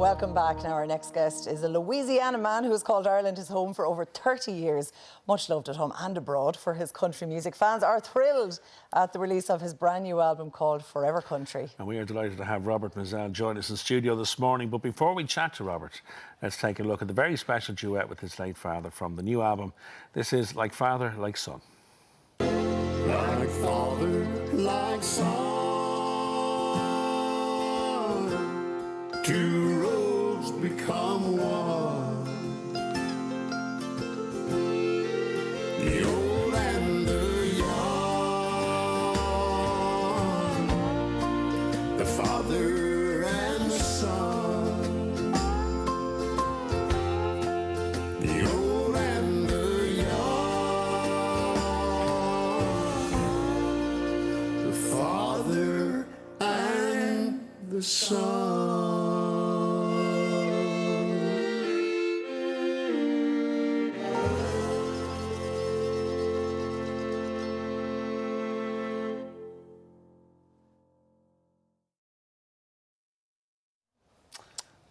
Welcome back. Now, our next guest is a Louisiana man who has called Ireland his home for over 30 years. Much loved at home and abroad for his country music. Fans are thrilled at the release of his brand new album called Forever Country. And we are delighted to have Robert Mizzell join us in studio this morning. But before we chat to Robert, let's take a look at the very special duet with his late father from the new album. This is Like Father, Like Son. Like father, like son, two roads become one. The old and the young, the father and the son, the old and the young, the father and the son.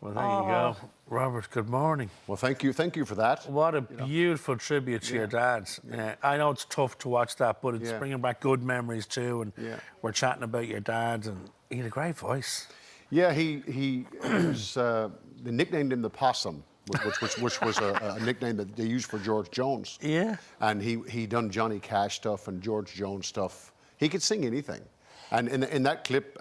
Well, there you go. Robert, good morning. Well, thank you for that. What a beautiful tribute to your dad. I know it's tough to watch that, but it's bringing back good memories too. And we're chatting about your dad, and he had a great voice. Yeah, he was, they nicknamed him the Possum, which was a nickname that they used for George Jones. Yeah. And he done Johnny Cash stuff and George Jones stuff. He could sing anything. And in that clip,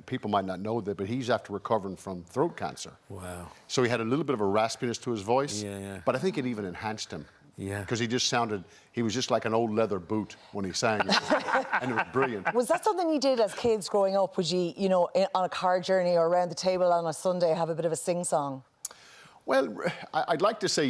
people might not know that, but he's after recovering from throat cancer. Wow. So he had a little bit of a raspiness to his voice. Yeah. But I think it even enhanced him. Yeah. Because he was just like an old leather boot when he sang. And it was brilliant. Was that something you did as kids growing up? Would you, on a car journey or around the table on a Sunday, have a bit of a sing-song? Well, I'd like to say,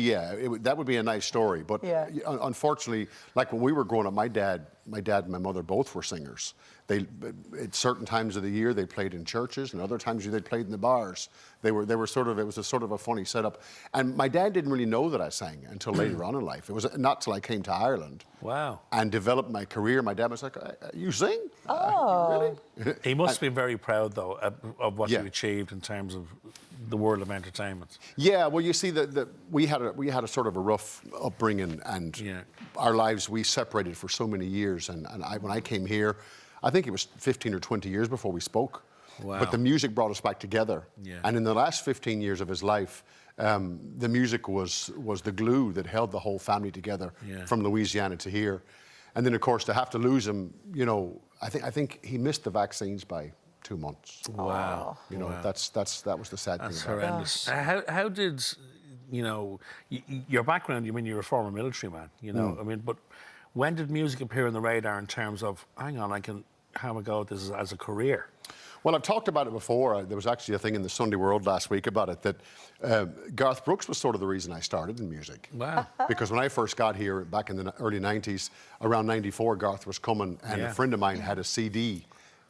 that would be a nice story. But unfortunately, like when we were growing up, my dad and my mother both were singers. At certain times of the year, they played in churches, and other times they played in the bars. It was a sort of a funny setup. And my dad didn't really know that I sang until later on in life. It was not till I came to Ireland. Wow. And developed my career. My dad was like, you sing? Oh. Really? He must be very proud, though, of what you achieved in terms of the world of entertainment. Yeah, well, you see, we had a sort of a rough upbringing, and our lives, we separated for so many years. And when I came here, I think it was 15 or 20 years before we spoke. Wow. But the music brought us back together. Yeah. And in the last 15 years of his life, the music was the glue that held the whole family together from Louisiana to here. And then, of course, to have to lose him, I think he missed the vaccines by 2 months. Wow. That was the sad thing about it. That's horrendous. How did, your background, you're a former military man, but when did music appear on the radar in terms of, hang on, I can have a go at this as a career? Well, I've talked about it before. There was actually a thing in the Sunday World last week about it, that Garth Brooks was sort of the reason I started in music. Wow. Because when I first got here back in the early 90s, around 94, Garth was coming, and a friend of mine had a CD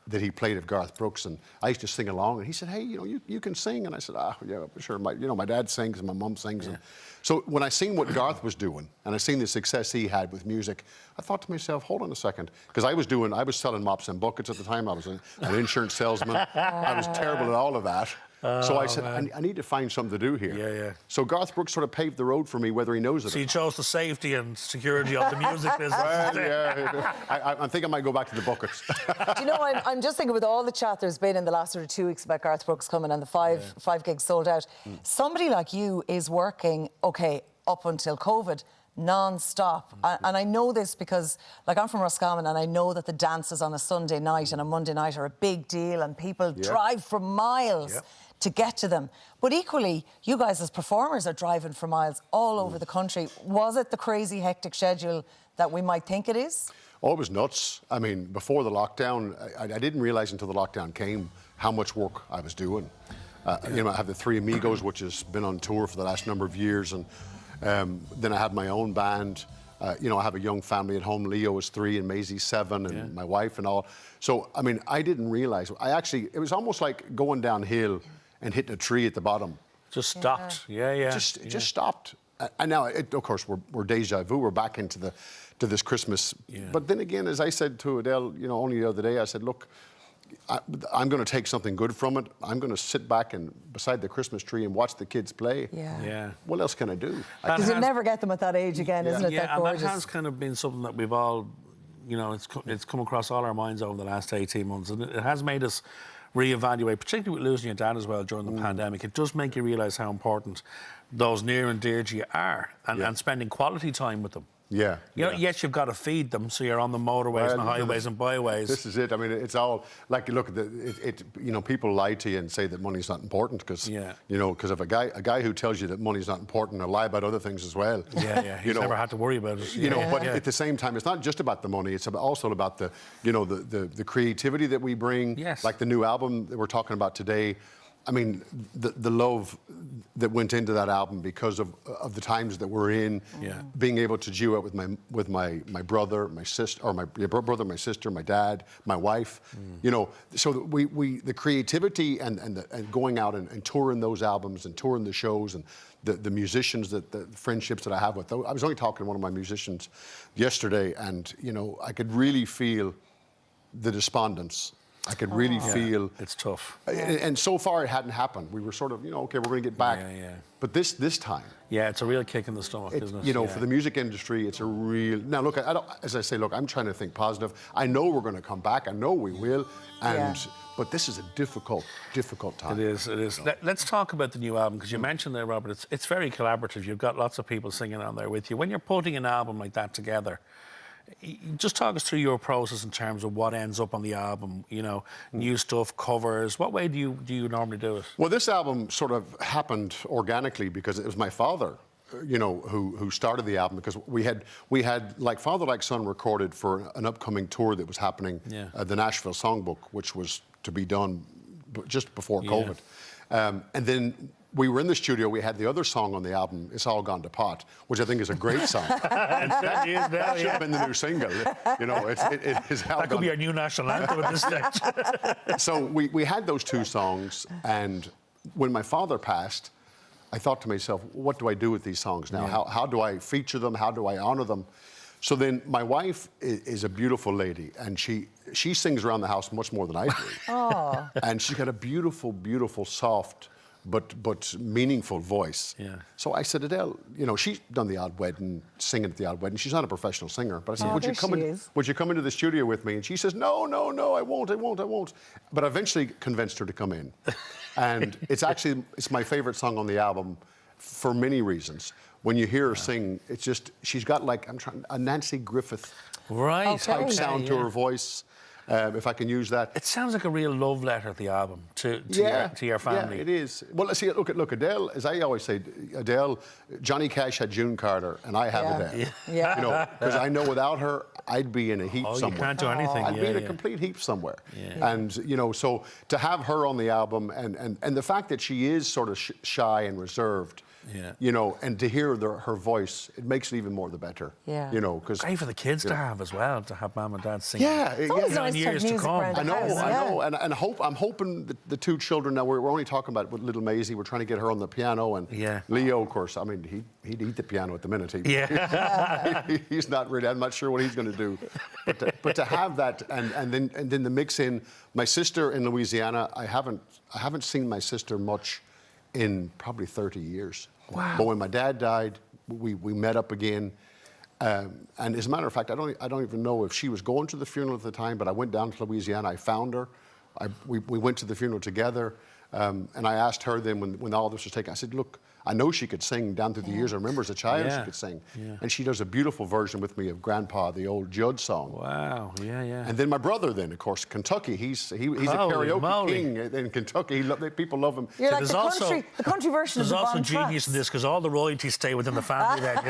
that he played of Garth Brooks, and I used to sing along, and he said, hey, you can sing. And I said, yeah, sure. My dad sings and my mum sings. And so when I seen what Garth was doing, and I seen the success he had with music, I thought to myself, hold on a second. Because I was selling mops and buckets at the time. I was an insurance salesman. I was terrible at all of that. So I said, I need to find something to do here. Yeah. So Garth Brooks sort of paved the road for me, whether he knows it So or you not. chose the safety and security of the music business. Well, I think I might go back to the buckets. Do you know, I'm just thinking with all the chat there's been in the last 2 weeks about Garth Brooks coming and the five gigs sold out. Somebody like you is working, up until COVID, non-stop. And I know this because, I'm from Roscommon, and I know that the dances on a Sunday night and a Monday night are a big deal, and people drive for miles to get to them. But equally, you guys as performers are driving for miles all over the country. Was it the crazy, hectic schedule that we might think it is? Oh, it was nuts. I mean, before the lockdown, I didn't realise until the lockdown came how much work I was doing. I have the Three Amigos, which has been on tour for the last number of years, and then I have my own band. I have a young family at home. Leo is 3 and Maisie's 7, and my wife and all. So, I mean, I didn't realise. It was almost like going downhill and hitting a tree at the bottom. Just stopped. Yeah. Just stopped. And now, of course, we're deja vu. We're back into this Christmas. Yeah. But then again, as I said to Adele, only the other day, I said, look, I'm going to take something good from it. I'm going to sit back and beside the Christmas tree and watch the kids play. Yeah. What else can I do? Because you'll never get them at that age again, isn't it? Yeah, That and gorgeous. that has kind of been something that we've all, it's come across all our minds over the last 18 months. And it has made us reevaluate, particularly with losing your dad as well during the pandemic. It does make you realise how important those near and dear to you are, and spending quality time with them. Yeah. Yes, you've got to feed them, so you're on the motorways and the highways and byways. This is it. I mean, it's all like, look, people lie to you and say that money's not important because, because if a guy who tells you that money's not important, will lie about other things as well. Yeah. He's never had to worry about it. But at the same time, it's not just about the money. It's also about the creativity that we bring. Yes. Like the new album that we're talking about today. I mean, the love that went into that album because of the times that we're in. Yeah. Being able to duet with my brother, my sister, or my brother, my sister, my dad, my wife. So we the creativity and going out and touring those albums and touring the shows and the musicians the friendships that I have with. I was only talking to one of my musicians yesterday, and I could really feel the despondence. I could really feel it's tough. And so far it hadn't happened. We were sort of, okay, we're going to get back. Yeah. But this time. Yeah, it's a real kick in the stomach, isn't it? For the music industry, it's a real. Now, look, as I say, I'm trying to think positive. I know we're going to come back. I know we will. But this is a difficult time. It is. Let's talk about the new album, because you mentioned there, Robert, it's very collaborative. You've got lots of people singing on there with you. When you're putting an album like that together, just talk us through your process in terms of what ends up on the album, new stuff, covers. What way do you normally do it? Well, this album sort of happened organically because it was my father, who started the album, because we had like Father Like Son recorded for an upcoming tour that was happening, the Nashville Songbook, which was to be done just before COVID. And then we were in the studio, we had the other song on the album, It's All Gone to Pot, which I think is a great song. That should have been the new single. It is that could be our new national anthem at this stage. So we had those two songs, and when my father passed, I thought to myself, what do I do with these songs now? How do I feature them? How do I honor them? So then my wife is a beautiful lady, and she sings around the house much more than I do. Oh. And she's got a beautiful, beautiful, soft, but meaningful voice. Yeah. So I said, Adele, she's done the odd wedding, singing at the odd wedding. She's not a professional singer, but I said, would you come into the studio with me? And she says, no, I won't. But I eventually convinced her to come in. And it's my favorite song on the album for many reasons. When you hear her sing, it's just, she's got like, a Nancy Griffith type sound to her voice. If I can use that. It sounds like a real love letter, the album, to your family. Yeah, it is. Well, see, look, Adele, as I always say, Adele, Johnny Cash had June Carter, and I have Adele. Yeah. Because I know without her, I'd be in a heap somewhere. You can't do anything. I'd be in a complete heap somewhere. Yeah. And, so to have her on the album, and the fact that she is sort of shy and reserved, and to hear her voice, it makes it even more the better. Yeah. Because great for the kids to have as well, to have mom and dad singing. Yeah, it's always nice to have years to music come. around the I know, house, and I'm hoping that the two children now. We're only talking about with little Maisie. We're trying to get her on the piano, and Leo, of course. I mean, he'd eat the piano at the minute. He's not really. I'm not sure what he's going to do, but to have that, and then the mix in my sister in Louisiana. I haven't seen my sister much in probably 30 years. Wow. But when my dad died, we met up again. And as a matter of fact, I don't even know if she was going to the funeral at the time, but I went down to Louisiana. I found her. We went to the funeral together. And I asked her then when all this was taken, I said, look, I know she could sing down through the years. I remember as a child she could sing. Yeah. And she does a beautiful version with me of Grandpa, the old Judd song. Wow, yeah. And then my brother then, of course, Kentucky. He's a karaoke king in Kentucky. People love him. You're like the country version of the There's also Von genius in this, because all the royalties stay within the family then.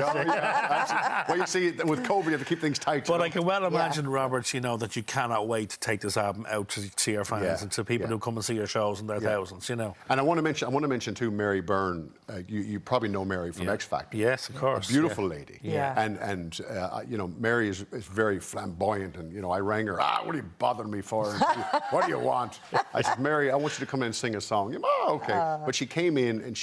Well, you see, with COVID, you have to keep things tight. But I can well imagine, Robert, that you cannot wait to take this album out to your fans and to people who come and see your shows in their thousands, And I want to mention too, Mary Byrne. You probably know Mary from X Factor. Yes, of course. A beautiful lady. Yeah. And Mary is very flamboyant, and I rang her. What are you bothering me for? What do you want? I said, Mary, I want you to come in and sing a song. Okay. But she came in, and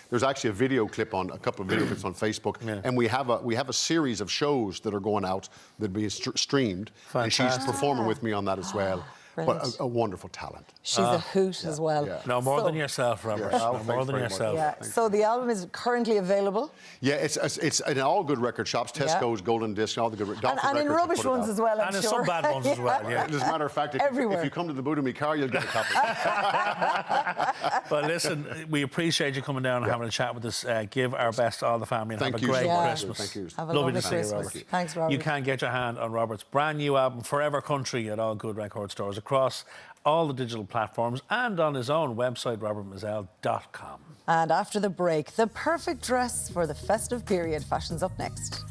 there's actually a couple of video clips on Facebook, and we have a series of shows that are going out that are being streamed, Fantastic. and she's performing with me on that as well. Brilliant. a wonderful talent. She's a hoot as well. yeah. No, more So- than yourself, Robert. Yeah, No, thanks more than very much. yourself. Yeah. So the album is currently available. Yeah, it's in all good record shops, Tesco's, Golden Disc, all the good And in Records will rubbish put it ones out. as well, I'm And in sure. some bad ones as well, yeah. As a matter of fact, if Everywhere. you come to the boot of me car, you'll get a copy. Well, listen, we appreciate you coming down and having a chat with us. Give our best to all the family and Thank have a you great so much. Christmas. Thank you. Have a Lovely lovely to see you, Christmas. Robert. Thanks, Robert. You can get your hand on Robert's brand new album, Forever Country, at all good record stores across all the digital platforms and on his own website, robertmizzell.com. And after the break, the perfect dress for the festive period. Fashion's up next.